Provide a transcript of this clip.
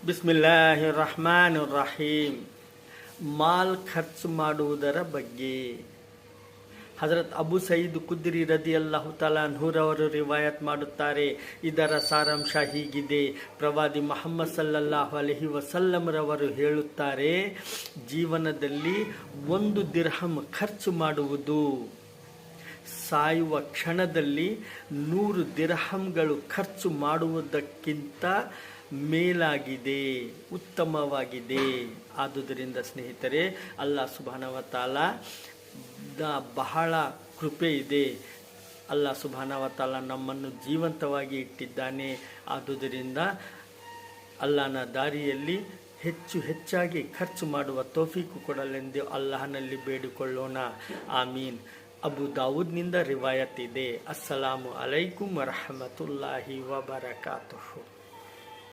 ಬಿಸ್ಮಿಲ್ಲಾಹಿರ್ ರಹಮಾನಿರ್ Rahim. Mall ಖರ್ಚು ಮಾಡುವುದರ ಬಗ್ಗೆ ಹಜರತ್ ಅಬು ಸಯೀದ್ ಖುದ್ರಿ ರದಿಯಲ್ಲಾಹು ತಆಲಾ ಅನ್ಹುರವರು ರಿವಾಯತ್ ಮಾಡುತ್ತಾರೆ. ಇದರ ಸಾರಾಂಶ ಹೀಗಿದೆ. ಪ್ರವಾದಿ ಮುಹಮ್ಮದ್ ಸಲ್ಲಲ್ಲಾಹು ಅಲೈಹಿ ವಸಲ್ಲಂ ರವರು ಹೇಳುತ್ತಾರೆ, ಜೀವನದಲ್ಲಿ 1 ದಿರ್ಹಮ್ ಖರ್ಚು ಮಾಡುವುದು ಸಾಯುವ ಕ್ಷಣದಲ್ಲಿ 100 ದಿರ್ಹಮ್ಗಳು ಖರ್ಚು ಮಾಡುವುದಕ್ಕಿಂತ ಮೇಲಾಗಿದೆ, ಉತ್ತಮವಾಗಿದೆ. ಆದುದರಿಂದ ಸ್ನೇಹಿತರೆ, ಅಲ್ಲಾಹ್ ಸುಬ್ಹಾನಹು ವ ತಆಲಾ ಬಹಳ ಕೃಪೆ ಇದೆ. ಅಲ್ಲಾಹ್ ಸುಬ್ಹಾನಹು ವ ತಆಲಾ ನಮ್ಮನ್ನು ಜೀವಂತವಾಗಿ ಇಟ್ಟಿದ್ದಾನೆ. ಆದುದರಿಂದ ಅಲ್ಲಾಹನ ದಾರಿಯಲ್ಲಿ ಹೆಚ್ಚಾಗಿ ಖರ್ಚು ಮಾಡುವ ತೌಫೀಕು ಕೊಡಲೆಂದು ಅಲ್ಲಾಹನಲ್ಲಿ ಬೇಡಿಕೊಳ್ಳೋಣ. ಆಮೀನ್. ಅಬು ದಾವೂದ್ನಿಂದ ರಿವಾಯತ್ ಇದೆ. ಅಸ್ಸಲಾಮು ಅಲೈಕುಂ ವರಹಮತುಲ್ಲಾಹಿ ವಬರಕಾತುಹು.